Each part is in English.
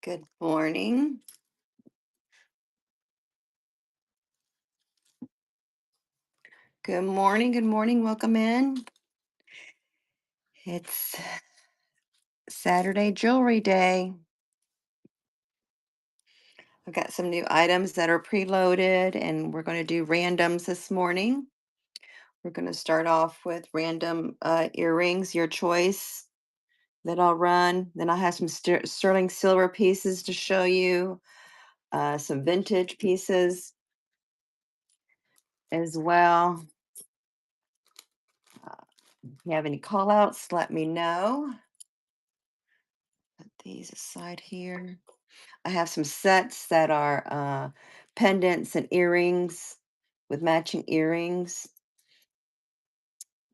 Good morning. Good morning. Good morning. Welcome in. It's Saturday Jewelry Day. I've got some new items that are preloaded, and we're going to do randoms this morning. We're going to start off with random earrings, your choice, that I'll run. Then I have some sterling silver pieces to show you, some vintage pieces as well. If you have any call outs, let me know. Put these aside here. I have some sets that are pendants and earrings with matching earrings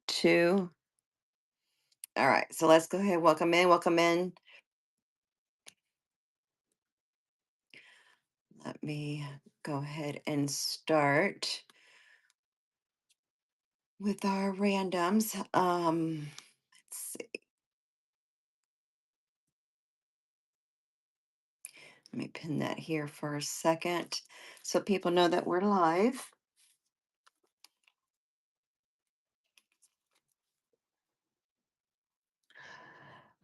too. All right, so let's go ahead. Welcome in. Welcome in. Let me go ahead and start with our randoms. Let's see. Let me pin that here for a second so people know that we're live.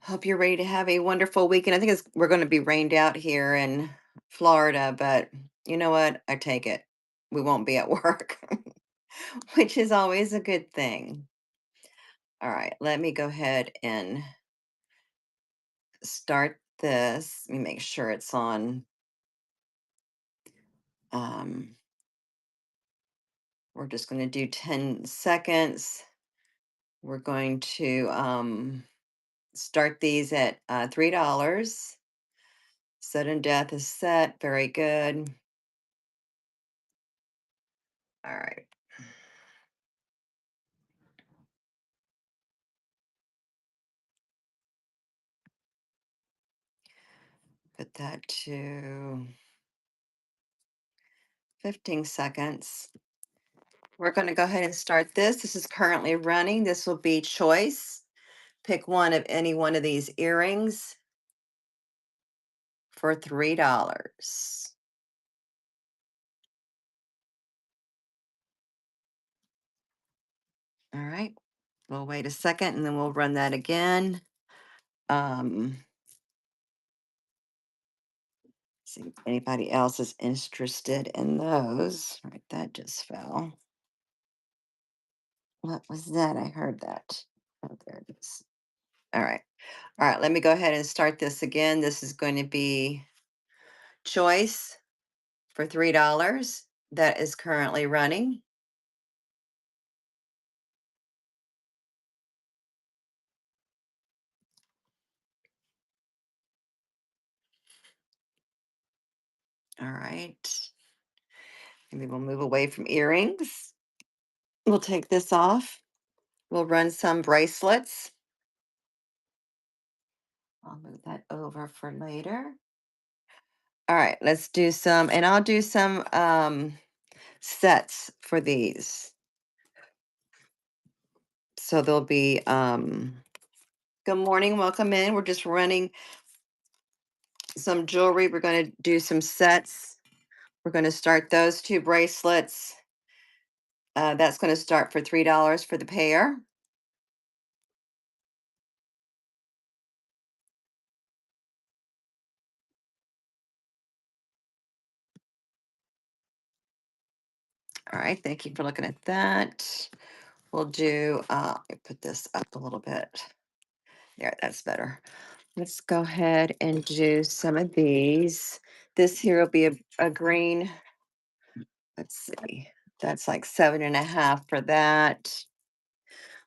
Hope you're ready to have a wonderful weekend. I think we're going to be rained out here in Florida, but you know what? I take it. We won't be at work, which is always a good thing. All right, let me go ahead and start this. Let me make sure it's on. Um, we're just going to do 10 seconds. We're going to start these at $3. Sudden death is set. Very good. All right. Put that to 15 seconds. We're going to go ahead and start this. This is currently running. This will be choice. Pick one of any one of these earrings for $3. All right. We'll wait a second and then we'll run that again. Um, see if anybody else is interested in those. All right, that just fell. What was that? I heard that. Oh, there it is. All right. All right, let me go ahead and start this again. This is going to be choice for $3. That is currently running. All right. Maybe we'll move away from earrings. We'll take this off. We'll run some bracelets. I'll move that over for later. All right, let's do some, and I'll do some sets for these. So there'll be good morning, welcome in. We're just running some jewelry. We're going to do some sets. We're going to start those two bracelets. That's going to start for $3 for the pair. All right, thank you for looking at that. We'll do, let me put this up a little bit. There, that's better. Let's go ahead and do some of these. This here will be a green. Let's see. That's like 7.5 for that.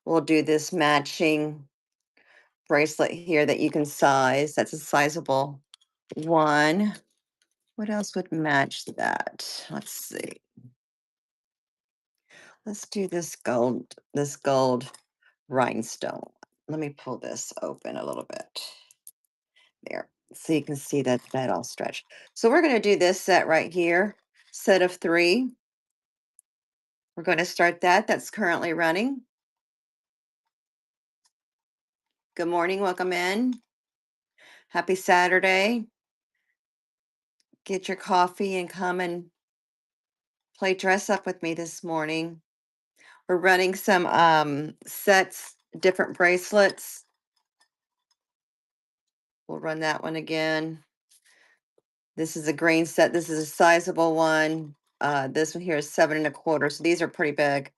We'll do this matching bracelet here that you can size. That's a sizable one. What else would match that? Let's see. Let's do this gold rhinestone. Let me pull this open a little bit. There. So you can see that all stretched. So we're going to do this set right here, set of 3. We're going to start that. That's currently running. Good morning. Welcome in. Happy Saturday. get your coffee and come and play dress up with me this morning. We're running some sets, different bracelets. We'll run that one again. This is a green set. This is a sizable one. This one here is 7 1/4. So these are pretty big.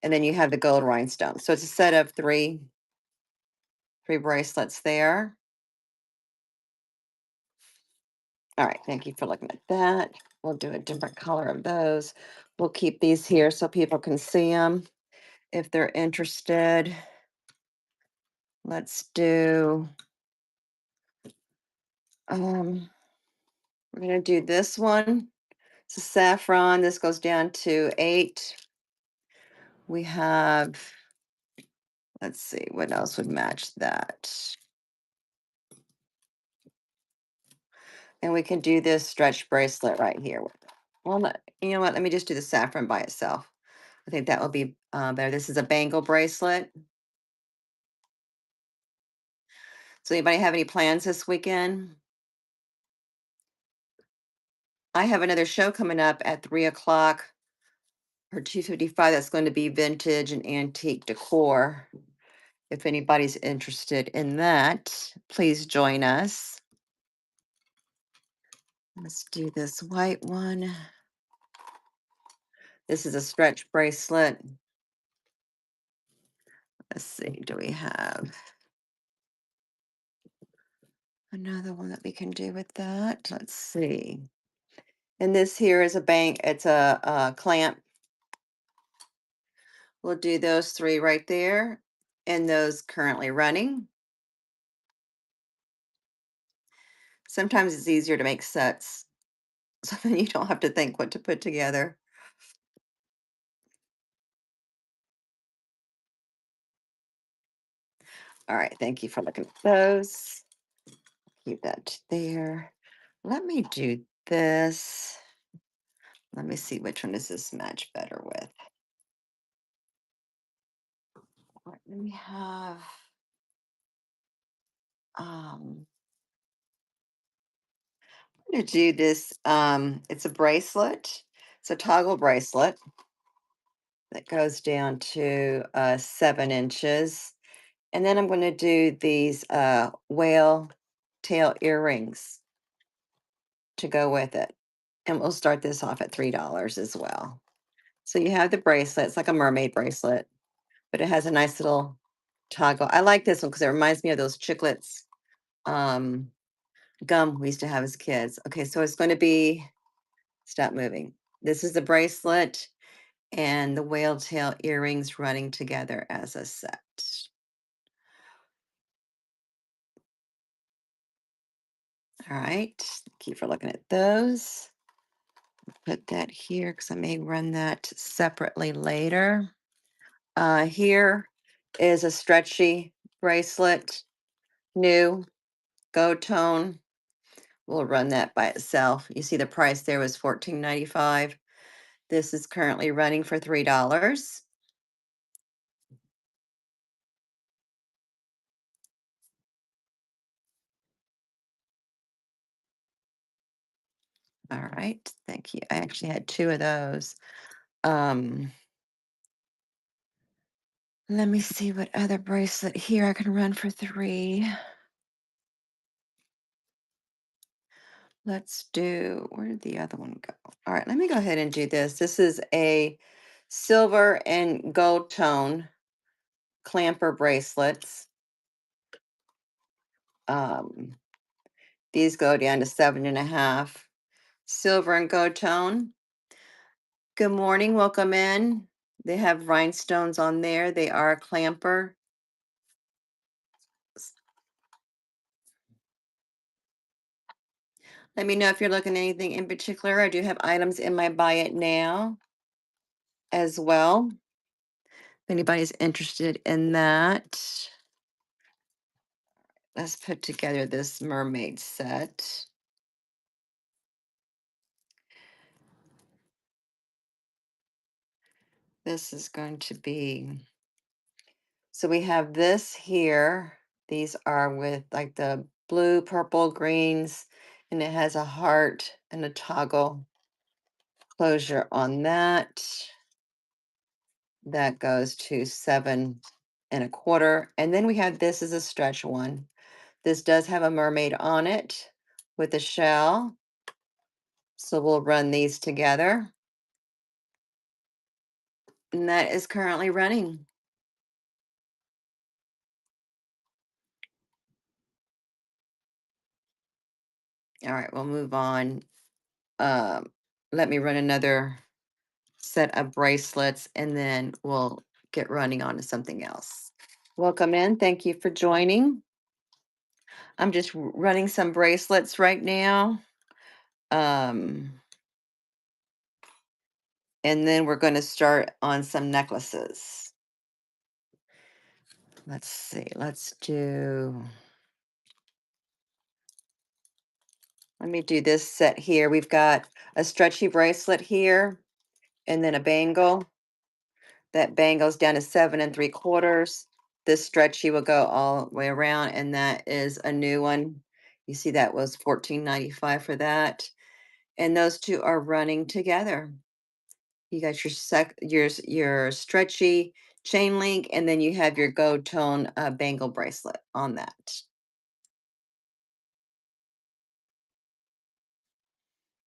And then you have the gold rhinestone. So it's a set of three bracelets there. All right, thank you for looking at that. We'll do a different color of those. We'll keep these here so people can see them if they're interested. Let's do, we're gonna do this one. It's a saffron. This goes down to 8. We have, let's see, what else would match that? And we can do this stretch bracelet right here. Well, you know what? Let me just do the saffron by itself. I think that will be better. This is a bangle bracelet. So anybody have any plans this weekend? I have another show coming up at 3 o'clock or 2:55. That's going to be vintage and antique decor. If anybody's interested in that, please join us. Let's do this white one. This is a stretch bracelet. Let's see, do we have another one that we can do with that? Let's see. And this here is a bank, it's a clamp. We'll do those 3 right there and those currently running. Sometimes it's easier to make sets so then you don't have to think what to put together. All right, thank you for looking at those. Keep that there. Let me do this. Let me see which one does this match better with. All right, let me have I'm gonna do this. It's a bracelet. It's a toggle bracelet that goes down to 7 inches. And then I'm going to do these whale tail earrings to go with it. And we'll start this off at $3 as well. So you have the bracelet. It's like a mermaid bracelet, but it has a nice little toggle. I like this one because it reminds me of those chiclets um, gum we used to have as kids. Okay, so it's going to be, stop moving. This is the bracelet and the whale tail earrings running together as a set. All right, thank you for looking at those. Put that here because I may run that separately later. Here is a stretchy bracelet, new, gold tone. We'll run that by itself. You see the price there was $14.95. This is currently running for $3. All right, thank you. I actually had 2 of those. Um, Let me see what other bracelet here I can run for 3. Let's do, where did the other one go? All right, let me go ahead and do this. This is a silver and gold tone clamper bracelets. Um, these go down to 7.5. Silver and gold tone. Good morning, welcome in. They have rhinestones on there. They are a clamper. Let me know if you're looking at anything in particular. I do have items in my buy it now as well. If anybody's interested in that. Let's put together this mermaid set. This is going to be, so we have this here. These are with like the blue, purple, greens, And it has a heart and a toggle closure on that. That goes to 7 1/4. And then we have this is a stretch one. This does have a mermaid on it with a shell. So we'll run these together. And that is currently running. All right, we'll move on. Um, Let me run another set of bracelets and then we'll get running on to something else. Welcome in. Thank you for joining. I'm just running some bracelets right now. Um, and then we're going to start on some necklaces. Let's see. Let me do this set here. We've got a stretchy bracelet here and then a bangle. That bangles down to 7 3/4. This stretchy will go all the way around, and that is a new one. You see that was 14.95 for that. And those two are running together. You got your stretchy chain link, and then you have your gold tone bangle bracelet on that.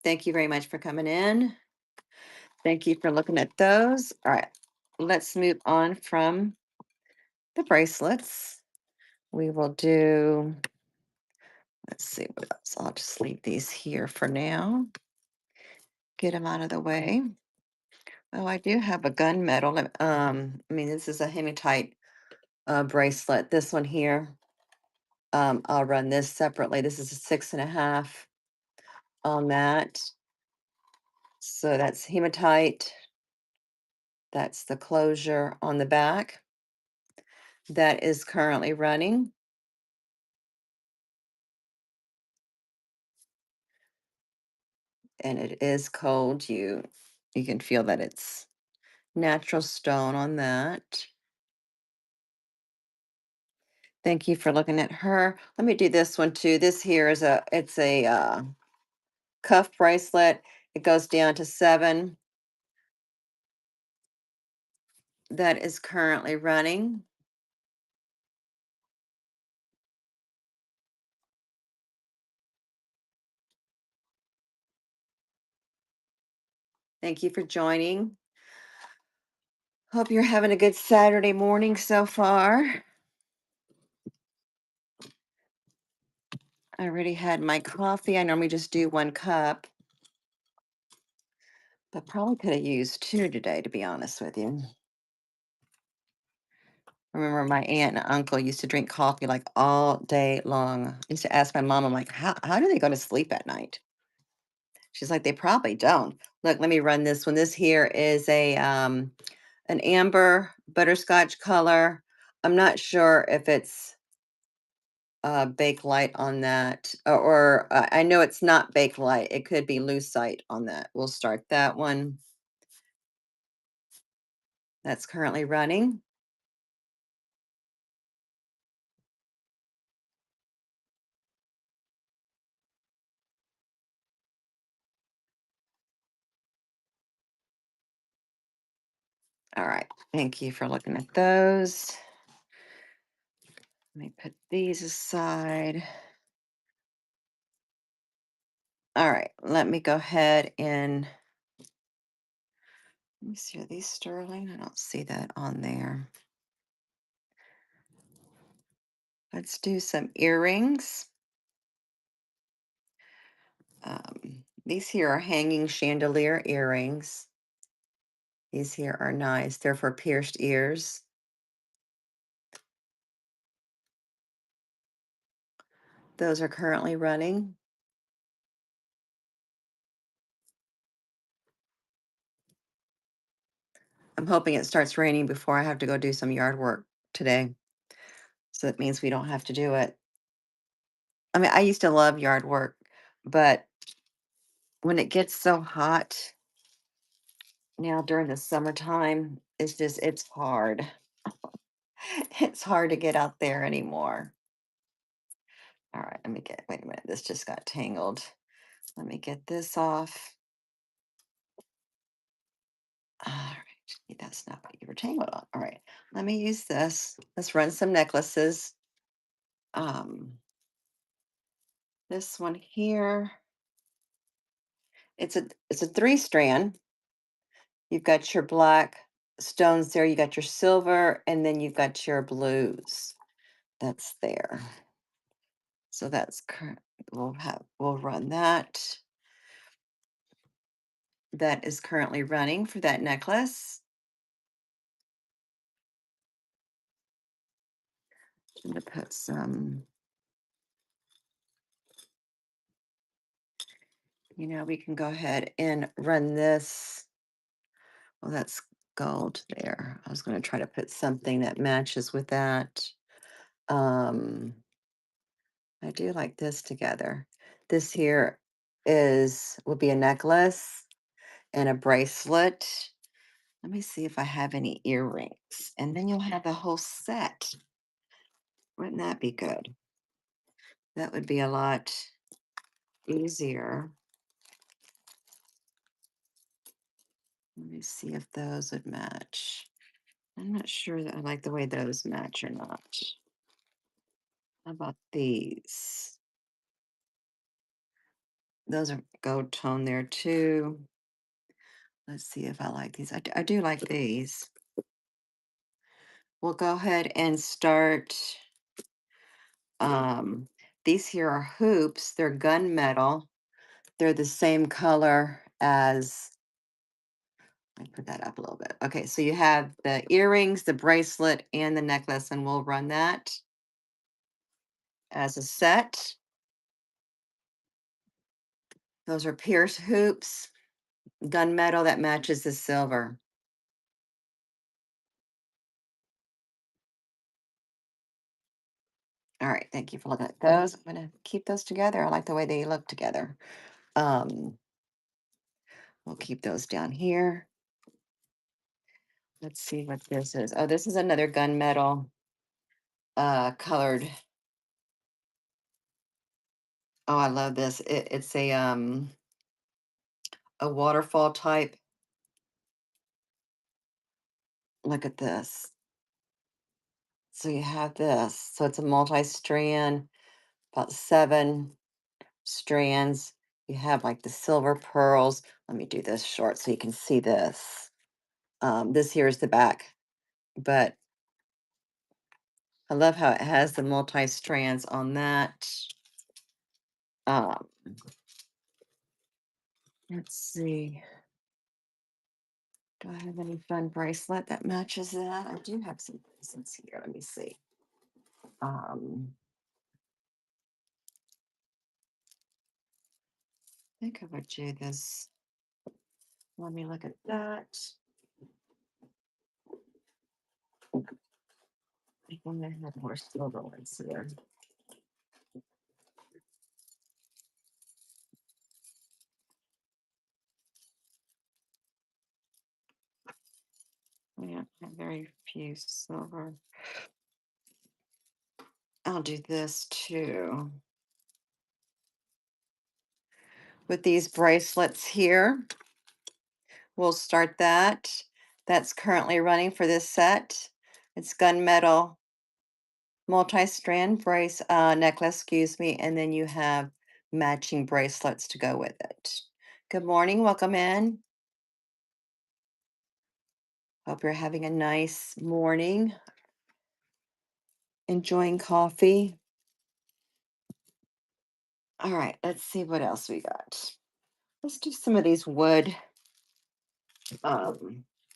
Thank you very much for coming in. Thank you for looking at those. All right, let's move on from the bracelets. We will do, let's see what else. I'll just leave these here for now. Get them out of the way. Oh, I do have a gunmetal. I mean, this is a hematite bracelet. This one here, I'll run this separately. This is a 6.5 on that. So that's hematite. That's the closure on the back. That is currently running. And it is cold. You can feel that it's natural stone on that. Thank you for looking at her. Let me do this one too. This here is a cuff bracelet. It goes down to 7. That is currently running. Thank you for joining. Hope you're having a good Saturday morning so far. I already had my coffee. I normally just do 1 cup, but probably could have used 2 today, to be honest with you. I remember my aunt and uncle used to drink coffee like all day long. I used to ask my mom, I'm like, how do they go to sleep at night? She's like, they probably don't. Look, let me run this one. This here is a an amber butterscotch color. I'm not sure if it's bake light on that, or I know it's not bake light. It could be lucite on that. We'll start that one. That's currently running. All right. Thank you for looking at those. Let me put these aside. All right. Let me go ahead and let me see. Are these sterling? I don't see that on there. Let's do some earrings. These here are hanging chandelier earrings. These here are nice. They're for pierced ears. Those are currently running. I'm hoping it starts raining before I have to go do some yard work today. So that means we don't have to do it. I mean, I used to love yard work, but when it gets so hot now during the summertime, it's hard. It's hard to get out there anymore. All right, let me get, wait a minute, this just got tangled. Let me get this off. All right, that's not what you were tangled on. All right, let me use this. Let's run some necklaces. Um, this one here, it's a three strand. You've got your black stones there, you got your silver, and then you've got your blues. That's there. So that's current. We'll run that. That is currently running for that necklace. I'm gonna put some, we can go ahead and run this. Well, that's gold there. I was gonna try to put something that matches with that. Um, I do like this together. This here will be a necklace and a bracelet. Let me see if I have any earrings. And then you'll have the whole set. Wouldn't that be good? That would be a lot easier. Let me see if those would match. I'm not sure that I like the way those match or not. How about these? Those are gold tone there too. Let's see if I like these. I do like these. We'll go ahead and start. Um, these here are hoops. They're gunmetal. They're the same color as, let me put that up a little bit. Okay, so you have the earrings, the bracelet, and the necklace, and we'll run that as a set. Those are pierced hoops, gunmetal that matches the silver. All right, thank you for looking at those. I'm gonna keep those together. I like the way they look together. Um, we'll keep those down here. Let's see what this is. Oh, this is another gunmetal colored. Oh, I love this. It's a waterfall type. Look at this. So you have this. So it's a multi-strand, about 7 strands. You have like the silver pearls. Let me do this short so you can see this. This here is the back, but I love how it has the multi-strands on that. Um, let's see. Do I have any fun bracelet that matches that? I do have some bracelets here. Let me see. Um, I think I would do this. Let me look at that. I think I have more silver ones here. Yeah, I have very few silver. I'll do this too. With these bracelets here, we'll start that. That's currently running for this set. It's gunmetal multi-strand necklace, excuse me, and then you have matching bracelets to go with it. Good morning, welcome in. Hope you're having a nice morning, enjoying coffee. All right, let's see what else we got. Let's do some of these wood. A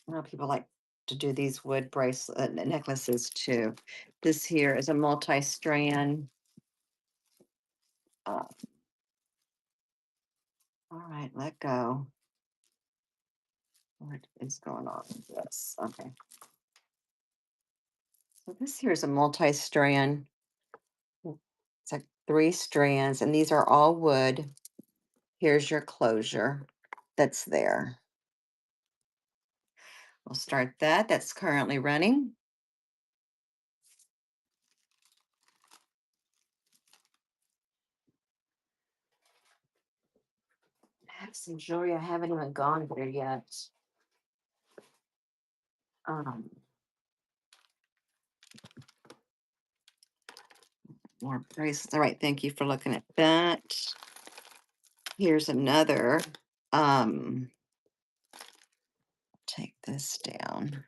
lot of people like to do these wood bracelet necklaces too. This here is a multi-strand. Uh, all right, let go. What is going on with this? Okay. So this here is a multi-strand. It's like 3 strands, and these are all wood. Here's your closure that's there. We'll start that. That's currently running. some jewelry I haven't even gone there yet. Um, More bracelets. All right, thank you for looking at that. Here's another. Um, Take this down.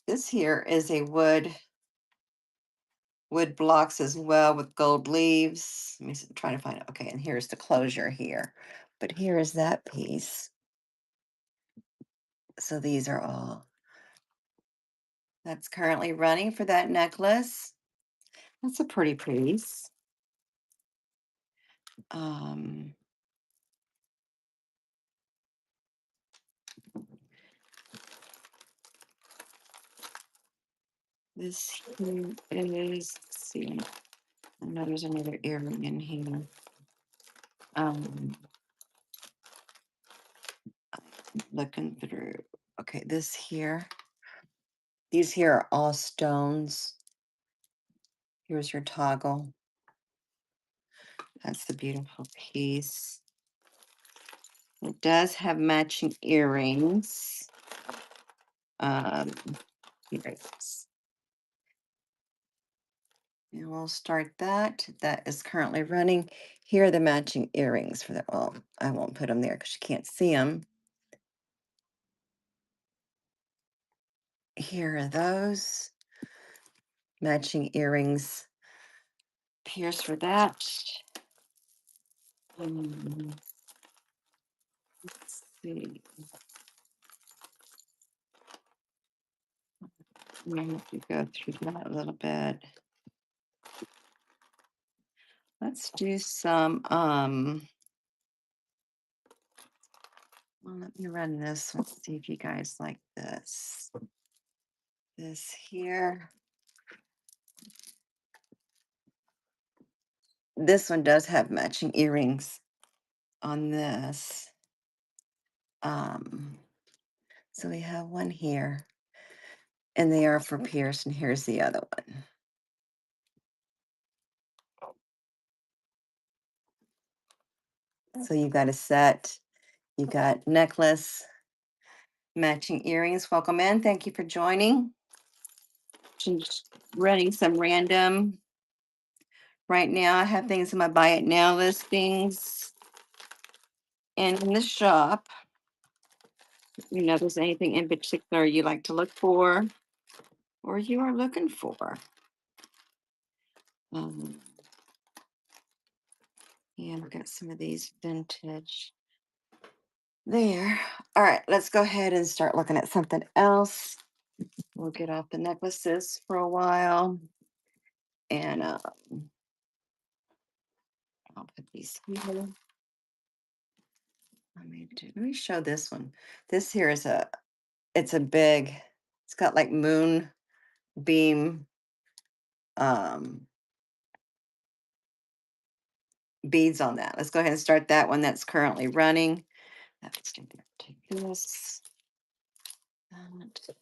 This here is a wood blocks as well with gold leaves. Let me see, trying to find it. Okay, and here's the closure here. But here is that piece. So these are all that's currently running for that necklace. That's a pretty piece. Um, this here is, let's see, I know there's another earring in here. Um, Looking through. Okay, this here. These here are all stones. Here's your toggle. That's the beautiful piece. It does have matching earrings. Um, Here it is. And we'll start that. That is currently running. Here are the matching earrings for that. Well, I won't put them there because you can't see them. Here are those matching earrings. Here's for that. Let's see. We have to go through that a little bit. Let's do some, well, let me run this. Let's see if you guys like this. This here. This one does have matching earrings on this. Um, so we have one here, and they are for Pierce, and here's the other one. So you've got a set, you got necklace, matching earrings. Welcome in. Thank you for joining. Just running some random. Right now, I have things in my buy it now listings and in the shop. You know, if there's anything in particular you like to look for or you are looking for. Um, yeah, I've got some of these vintage there. All right, let's go ahead and start looking at something else. We'll get off the necklaces for a while. And I'll put these here. Let me show this one. This here is it's a big, it's got like moon beam um beads on that. Let's go ahead and start that one that's currently running. That's gonna take this. that.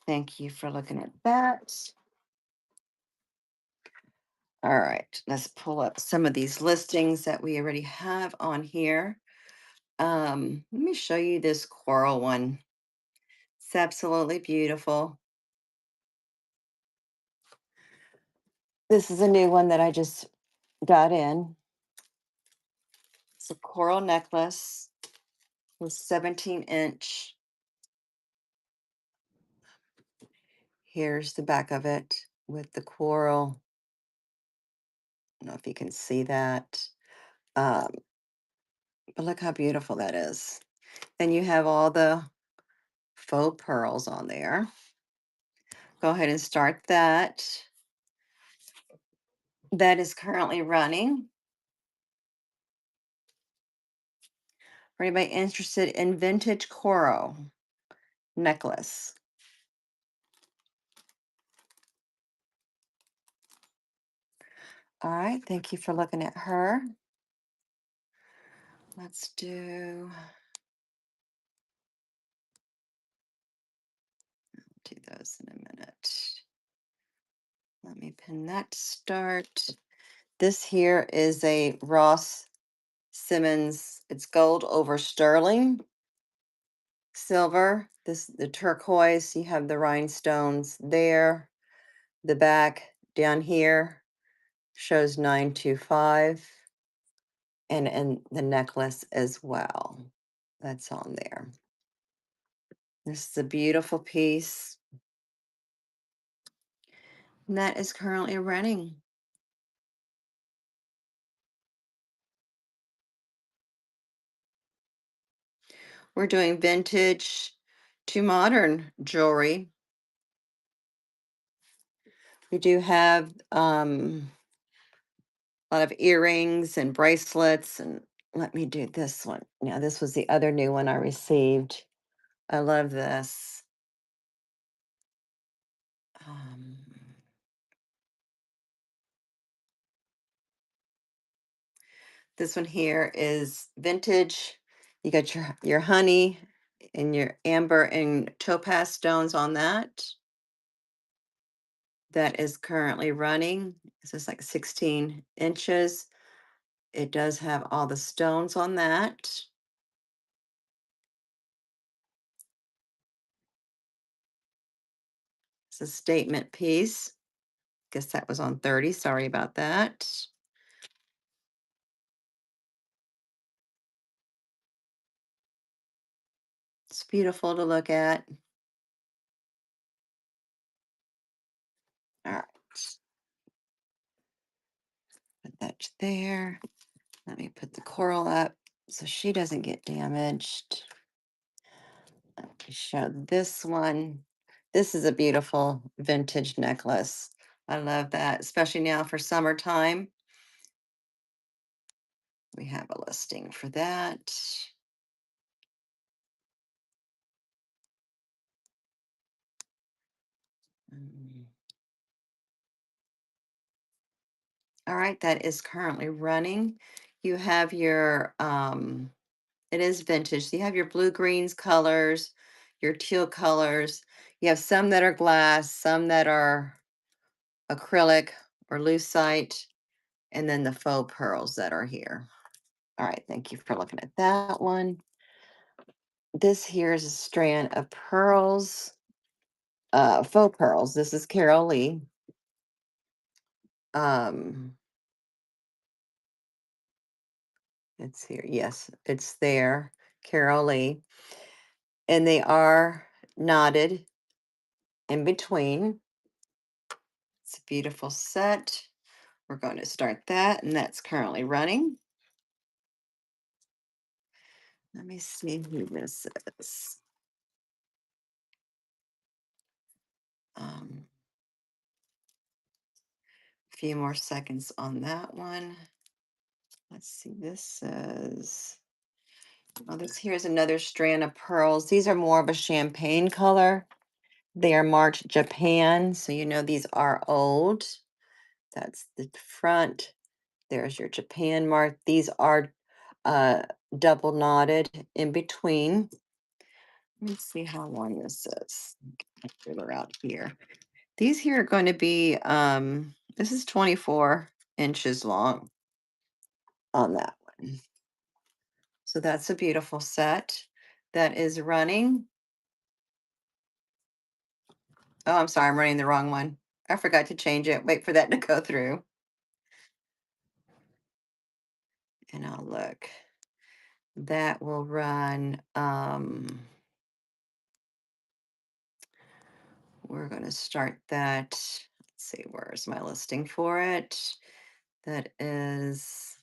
Thank you for looking at that. All right, let's pull up some of these listings that we already have on here. Let me show you this coral one. It's absolutely beautiful. This is a new one that I just got in. It's a coral necklace with 17-inch. Here's the back of it with the coral. I don't know if you can see that. Um, but look how beautiful that is. Then you have all the faux pearls on there. Go ahead and start that. That is currently running. For anybody interested in vintage coral necklace. All right, thank you for looking at her. Let's do do those in a minute. Let me pin that to start. This here is a Ross Simmons. It's gold over sterling silver. This the turquoise. You have the rhinestones there. The back down here shows 925, and the necklace as well. That's on there. This is a beautiful piece, and that is currently running. We're doing vintage to modern jewelry. We do have a lot of earrings and bracelets, and let me do this one. Now, this was the other new one I received. I love this. Um, this one here is vintage. You got your honey and your amber and topaz stones on that. That is currently running. This is like 16 inches. It does have all the stones on that. It's a statement piece. Guess that was on 30. Sorry about that. It's beautiful to look at. All right, put that there. Let me put the coral up so she doesn't get damaged. Let me show this one. This is a beautiful vintage necklace. I love that, especially now for summertime. We have a listing for that. Mm. All right, that is currently running. You have your it is vintage. So you have your blue greens colors, your teal colors. You have some that are glass, some that are acrylic or lucite, and then the faux pearls that are here. All right, thank you for looking at that one. This here is a strand of pearls, faux pearls. This is Carol Lee. Um, it's here. Yes, it's there, Carol Lee. And they are knotted in between. It's a beautiful set. We're going to start that, and that's currently running. Let me see who this is. A few more seconds on that one. Let's see, this says, oh, this here is another strand of pearls. These are more of a champagne color. They are marked Japan, so you know these are old. That's the front. There's your Japan mark. These are uh, double knotted in between. Let me see how long this is. Ruler out here. These here are going to be, this is 24 inches long on that one. So that's a beautiful set that is running. Oh, I'm sorry, I'm running the wrong one. I forgot to change it. Wait for that to go through. And I'll look. That will run, we're going to start that. Let's see, where's my listing for it? That is,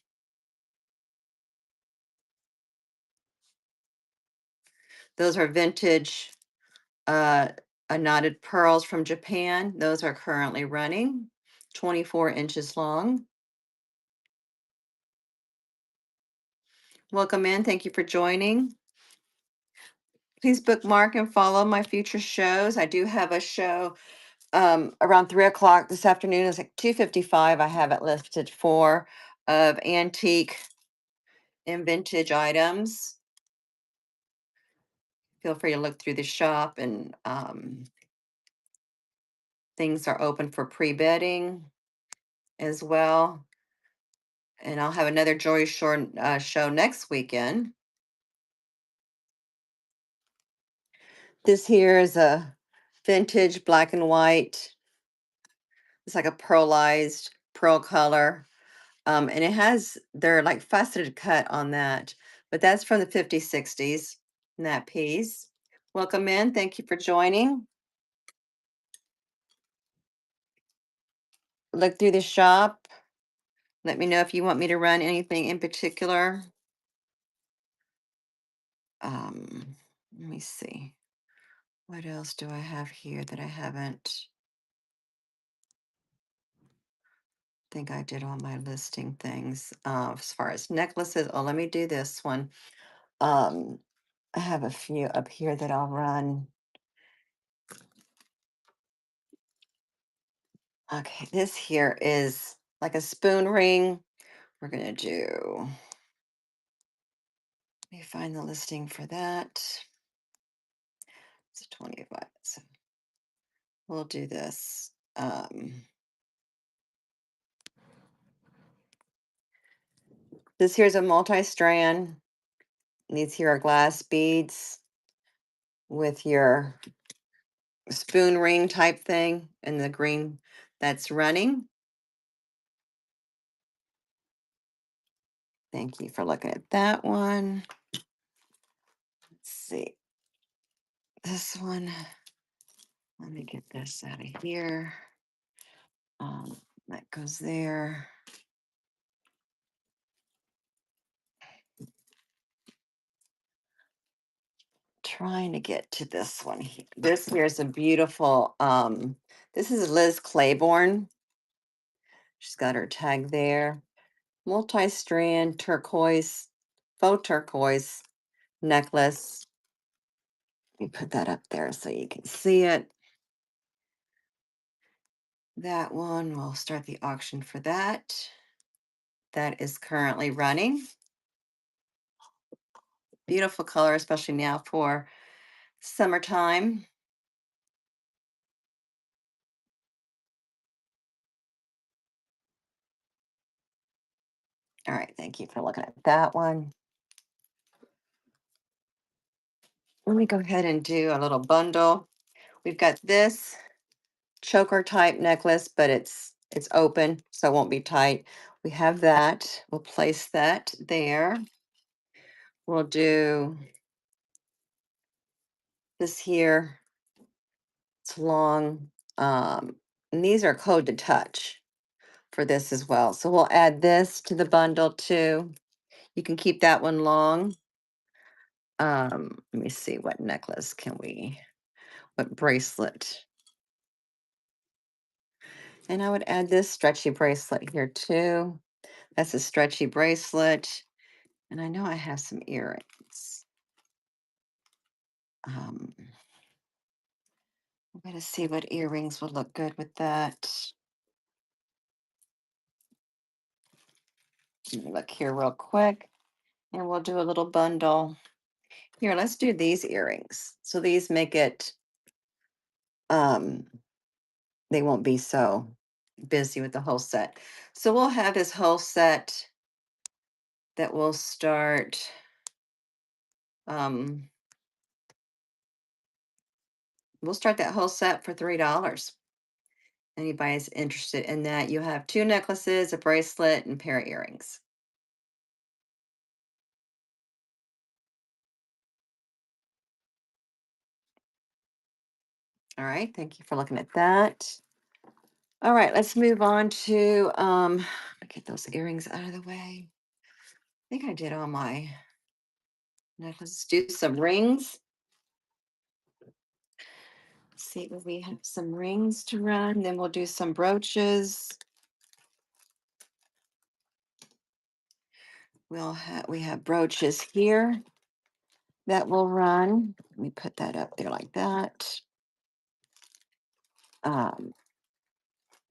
those are vintage uh, knotted pearls from Japan. Those are currently running, 24 inches long. Welcome in. Thank you for joining. Please bookmark and follow my future shows. I do have a show around 3 o'clock this afternoon. It's like 2:55. I have it listed for of antique and vintage items. Feel free to look through the shop and things are open for pre-bidding as well. And I'll have another jewelry show next weekend. This here is a vintage black and white. It's like a pearlized pearl color. And it has, they're like faceted cut on that, but that's from the 50s, 60s in that piece. Welcome in. Thank you for joining. Look through the shop. Let me know if you want me to run anything in particular. Let me see. What else do I have here that I haven't? Think I did all my listing things. As far as necklaces, oh, let me do this one. Um, I have a few up here that I'll run. Okay, this here is like a spoon ring. We're gonna do, let me find the listing for that. It's 25. So we'll do this. This here's a multi-strand. These here are glass beads with your spoon ring type thing and the green that's running. Thank you for looking at that one. Let's see. This one, let me get this out of here. That goes there. Trying to get to this one here. This here is a beautiful, this is Liz Claiborne. She's got her tag there. Multi-strand turquoise, faux turquoise necklace. Let me put that up there so you can see it. That one, we'll start the auction for that. That is currently running. Beautiful color, especially now for summertime. All right, thank you for looking at that one. Let me go ahead and do a little bundle. We've got this choker type necklace, but it's open, so it won't be tight. We have that. We'll place that there. We'll do this here. It's long. And these are code to touch for this as well. So we'll add this to the bundle too. You can keep that one long. Let me see, what necklace can we, what bracelet? And I would add this stretchy bracelet here too. That's a stretchy bracelet. And I know I have some earrings. I'm going to see what earrings would look good with that. Let me look here real quick. And we'll do a little bundle. Here, let's do these earrings. So these make it, um, they won't be so busy with the whole set. So we'll have this whole set that will start, um, we'll start that whole set for $3. Anybody's interested in that, you have two necklaces, a bracelet, and a pair of earrings. All right, thank you for looking at that. All right, let's move on to get those earrings out of the way. I think I did all my necklaces. Do some rings. See if we have some rings to run. Then we'll do some brooches. We have brooches here that will run. Let me put that up there like that. Um,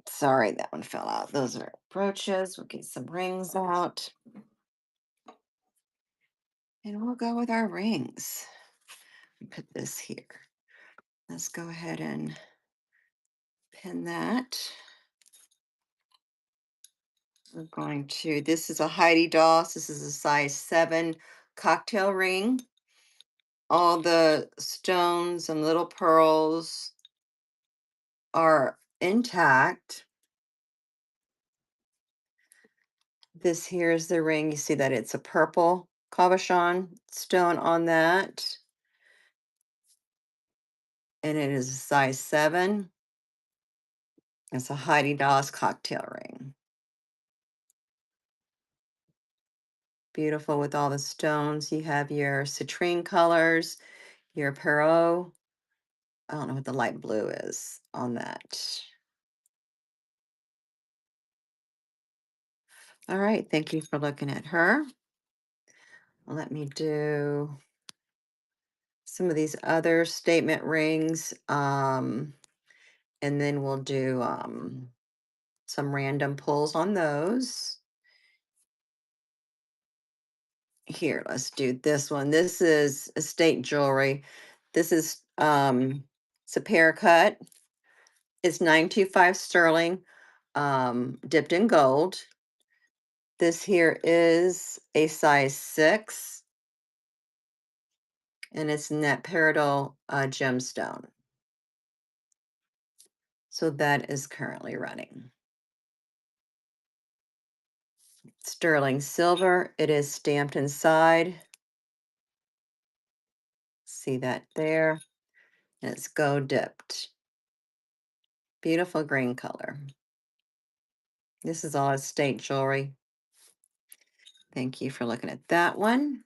sorry, that one fell out. Those are brooches. We'll get some rings out. And we'll go with our rings. Put this here. Let's go ahead and pin that. We're going to, this is a Heidi Doss. This is a size 7 cocktail ring. All the stones and little pearls are intact. This here is the ring. You see that it's a purple cabochon stone on that. And it is a size 7. It's a Heidi Doss cocktail ring. Beautiful with all the stones. You have your citrine colors, your pearl. I don't know what the light blue is on that. All right, thank you for looking at her. Let me do some of these other statement rings, and then we'll do some random pulls on those. Here, let's do this one. This is estate jewelry. This is it's a pear cut. It's 925 sterling, dipped in gold. This here is a size 6, and it's in that peridot gemstone. So that is currently running. Sterling silver. It is stamped inside. See that there? And it's gold dipped. Beautiful green color. This is all estate jewelry. Thank you for looking at that one.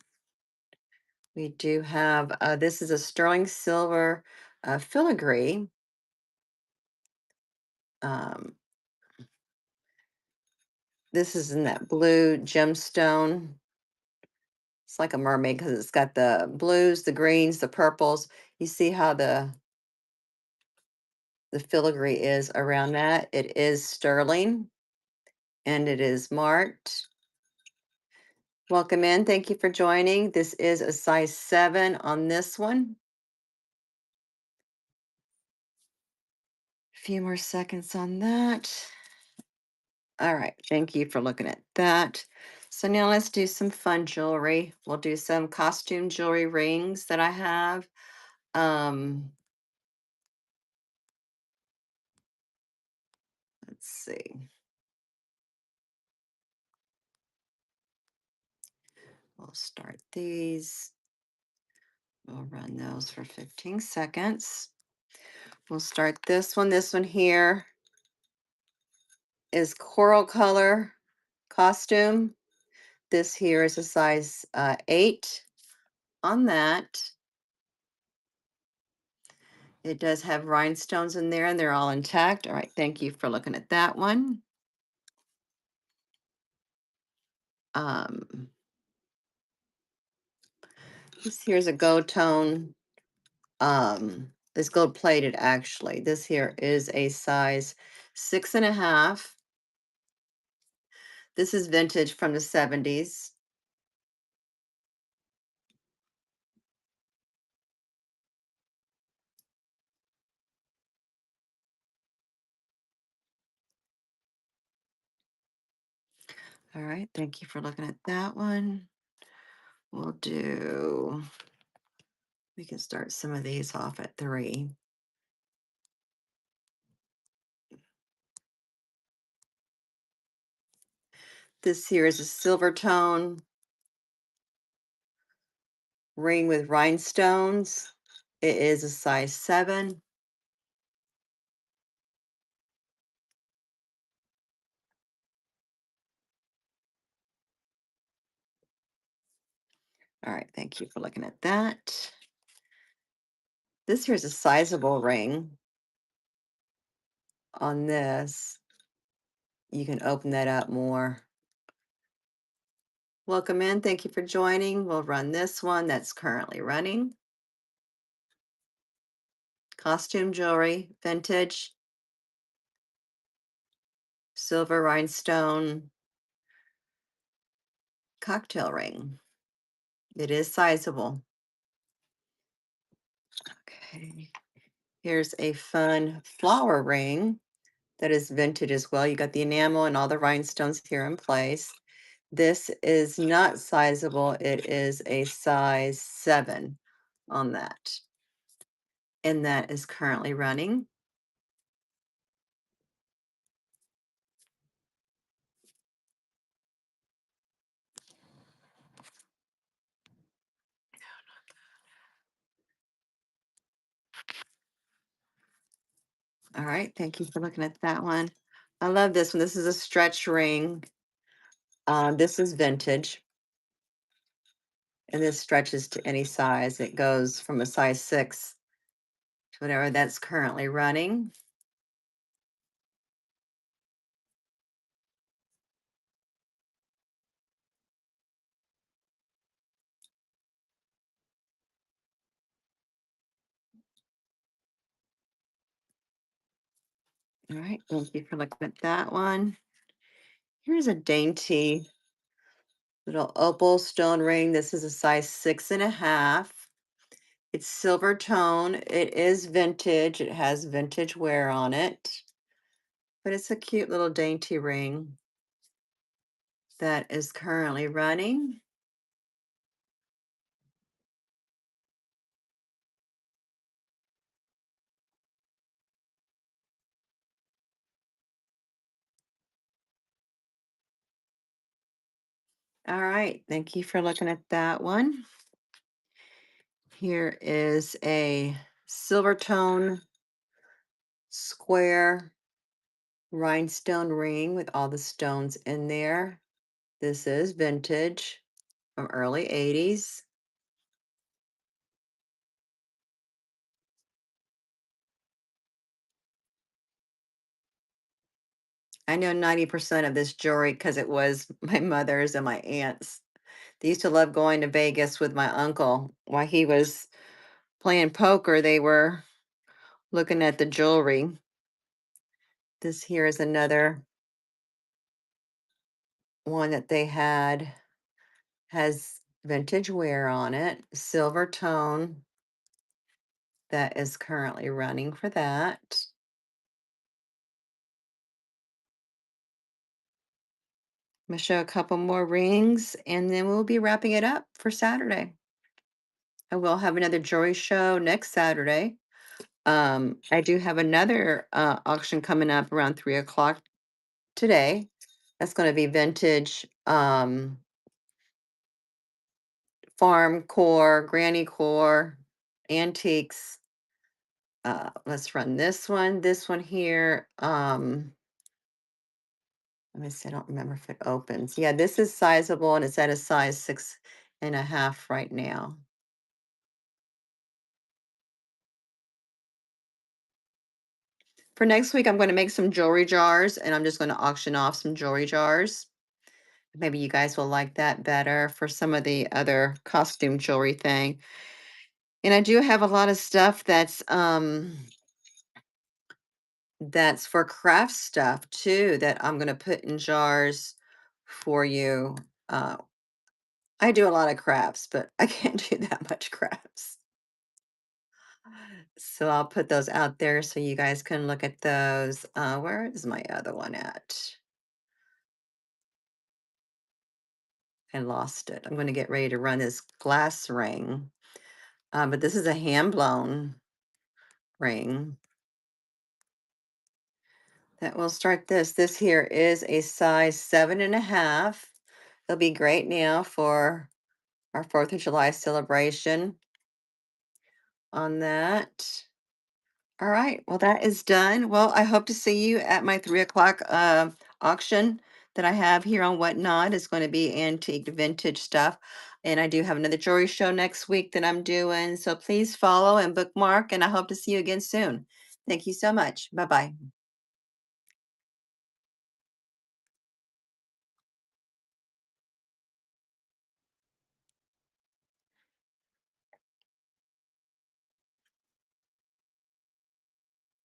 We do have, this is a sterling silver filigree. Um, this is in that blue gemstone. It's like a mermaid because it's got the blues, the greens, the purples. You see how the filigree is around that. It is sterling and it is marked. Welcome in. Thank you for joining. This is a size 7 on this one. A few more seconds on that. All right. Thank you for looking at that. So now let's do some fun jewelry. We'll do some costume jewelry rings that I have. Um, let's see. We'll start these. We'll run those for 15 seconds. We'll start this one. This one here is coral color costume. This here is a size 8 on that. It does have rhinestones in there and they're all intact. All right, thank you for looking at that one. Um, this here's a gold tone. It's gold plated actually. This here is a size 6.5. This is vintage from the 70s. All right, thank you for looking at that one. We'll do, we can start some of these off at 3. This here is a silver tone ring with rhinestones. It is a size 7. All right, thank you for looking at that. This here's a sizable ring on this. You can open that up more. Welcome in. Thank you for joining. We'll run this one that's currently running. Costume jewelry, vintage, silver rhinestone cocktail ring. It is sizable. Okay. Here's a fun flower ring. that is vintage as well. You got the enamel and all the rhinestones here in place. This is not sizable. It is a size 7 on that. And that is currently running. All right. Thank you for looking at that one. I love this one. This is a stretch ring. This is vintage. And this stretches to any size. It goes from a size 6 to whatever that's currently running. All right. Thank you for looking at that one. Here's a dainty little opal stone ring. This is a size 6.5. It's silver tone. It is vintage. It has vintage wear on it, but it's a cute little dainty ring that is currently running. All right. Thank you for looking at that one. Here is a silver tone square rhinestone ring with all the stones in there. This is vintage from early 80s. I know 90% of this jewelry because it was my mother's and my aunt's. They used to love going to Vegas with my uncle. While he was playing poker, they were looking at the jewelry. This here is another one that they had, has vintage wear on it, silver tone that is currently running for that. I'm gonna show a couple more rings and then we'll be wrapping it up for Saturday. I will have another jewelry show next Saturday. I do have another auction coming up around 3 o'clock today. That's going to be vintage farm core, granny core, antiques. Let's run this one. This one here. Let me see. I don't remember if it opens. Yeah, this is sizable and it's at a size 6.5 right now. For next week, I'm going to make some jewelry jars and I'm just going to auction off some jewelry jars. Maybe you guys will like that better for some of the other costume jewelry thing. And I do have a lot of stuff that's for craft stuff too that I'm going to put in jars for you. Uh, I do a lot of crafts, but I can't do that much crafts. So I'll put those out there so you guys can look at those. Where is my other one at? I lost it. I'm going to get ready to run this glass ring. But this is a hand blown ring that will start this. This here is a size 7.5. It'll be great now for our 4th of July celebration on that. All right. Well, that is done. Well, I hope to see you at my 3 o'clock auction that I have here on Whatnot. It's going to be antique vintage stuff. And I do have another jewelry show next week that I'm doing. So please follow and bookmark. And I hope to see you again soon. Thank you so much. Bye bye.